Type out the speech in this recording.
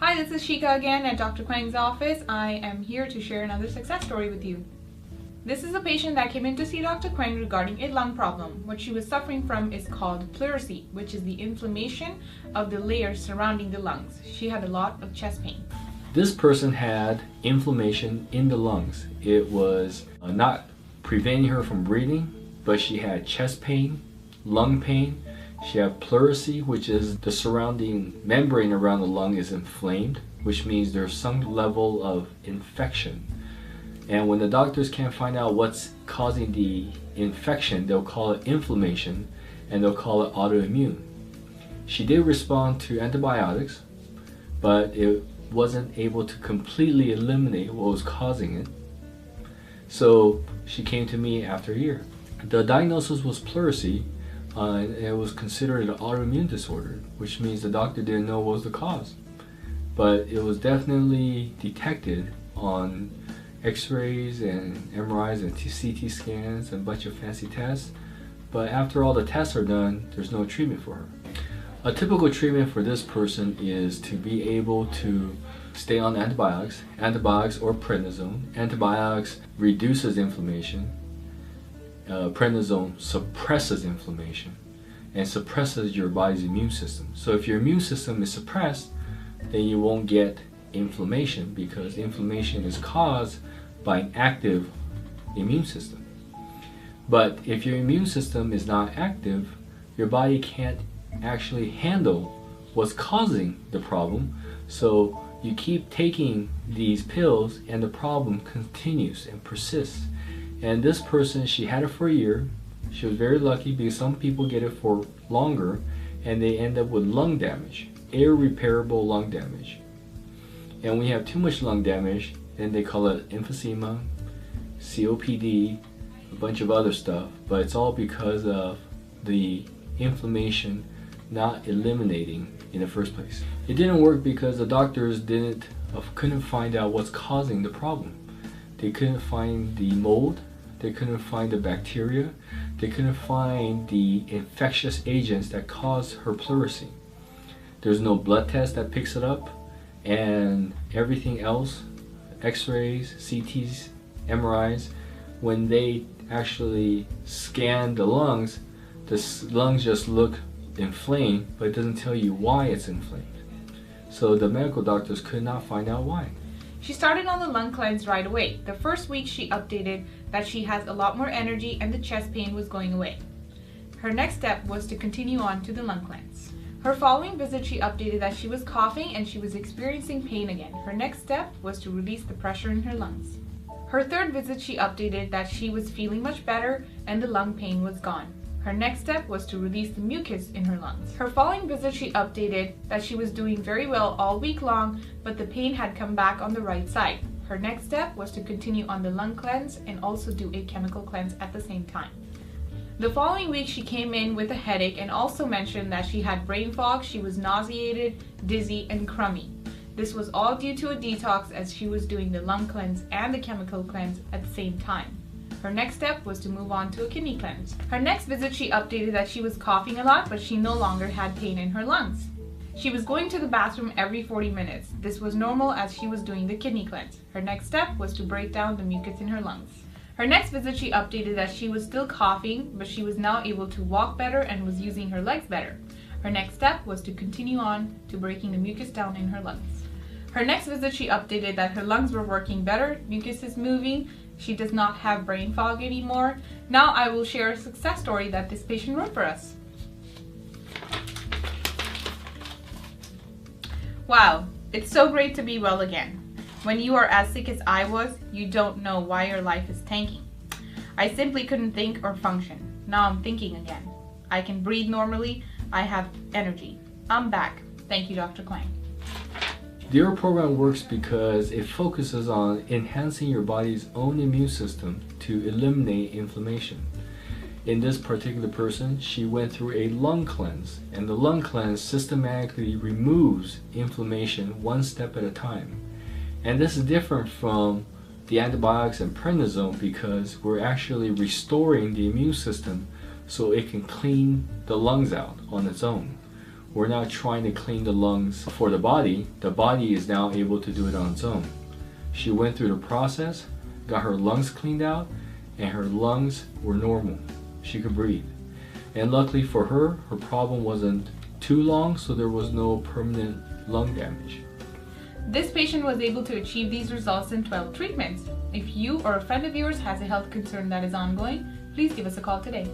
Hi, this is Shika again at Dr. Kwang's office. I am here to share another success story with you. This is a patient that came in to see Dr. Kwang regarding a lung problem. What she was suffering from is called pleurisy, which is the inflammation of the layers surrounding the lungs. She had a lot of chest pain. This person had inflammation in the lungs. It was not preventing her from breathing, but she had chest pain, lung pain. She had pleurisy, which is the surrounding membrane around the lung is inflamed, which means there's some level of infection. And when the doctors can't find out what's causing the infection, they'll call it inflammation, and they'll call it autoimmune. She did respond to antibiotics, but it wasn't able to completely eliminate what was causing it. So she came to me after a year. The diagnosis was pleurisy, and it was considered an autoimmune disorder, which means the doctor didn't know what was the cause. But it was definitely detected on X-rays and MRIs and CT scans and a bunch of fancy tests. But after all the tests are done, there's no treatment for her. A typical treatment for this person is to be able to stay on antibiotics or prednisone. Antibiotics reduces inflammation. Prednisone suppresses inflammation and suppresses your body's immune system. So if your immune system is suppressed, then you won't get inflammation, because inflammation is caused by an active immune system. But if your immune system is not active, your body can't actually handle what's causing the problem. So you keep taking these pills and the problem continues and persists. And this person, she had it for a year. She was very lucky because some people get it for longer and they end up with lung damage, irreparable lung damage. And when you have too much lung damage, then they call it emphysema, COPD, a bunch of other stuff, but it's all because of the inflammation not eliminating in the first place. It didn't work because the doctors couldn't find out what's causing the problem. They couldn't find the mold, they couldn't find the bacteria, they couldn't find the infectious agents that cause her pleurisy. There's no blood test that picks it up, and everything else, X-rays, CTs, MRIs, when they actually scan the lungs just look inflamed, but it doesn't tell you why it's inflamed. So the medical doctors could not find out why. She started on the lung cleanse right away. The first week she updated that she has a lot more energy and the chest pain was going away. Her next step was to continue on to the lung cleanse. Her following visit she updated that she was coughing and she was experiencing pain again. Her next step was to release the pressure in her lungs. Her third visit she updated that she was feeling much better and the lung pain was gone. Her next step was to release the mucus in her lungs. Her following visit she updated that she was doing very well all week long, but the pain had come back on the right side. Her next step was to continue on the lung cleanse and also do a chemical cleanse at the same time. The following week she came in with a headache and also mentioned that she had brain fog, she was nauseated, dizzy, and crummy. This was all due to a detox as she was doing the lung cleanse and the chemical cleanse at the same time. Her next step was to move on to a kidney cleanse. Her next visit she updated that she was coughing a lot, but she no longer had pain in her lungs. She was going to the bathroom every 40 minutes. This was normal as she was doing the kidney cleanse. Her next step was to break down the mucus in her lungs. Her next visit she updated that she was still coughing, but she was now able to walk better and was using her legs better. Her next step was to continue on to breaking the mucus down in her lungs. Her next visit she updated that her lungs were working better, mucus is moving, she does not have brain fog anymore. Now I will share a success story that this patient wrote for us. Wow, it's so great to be well again. When you are as sick as I was, you don't know why your life is tanking. I simply couldn't think or function. Now I'm thinking again. I can breathe normally. I have energy. I'm back. Thank you, Dr. Kwang. The HERBal program works because it focuses on enhancing your body's own immune system to eliminate inflammation. In this particular person, she went through a lung cleanse, and the lung cleanse systematically removes inflammation one step at a time. And this is different from the antibiotics and prednisone because we're actually restoring the immune system so it can clean the lungs out on its own. We're not trying to clean the lungs for the body is now able to do it on its own. She went through the process, got her lungs cleaned out, and her lungs were normal. She could breathe. And luckily for her, her problem wasn't too long, so there was no permanent lung damage. This patient was able to achieve these results in 12 treatments. If you or a friend of yours has a health concern that is ongoing, please give us a call today.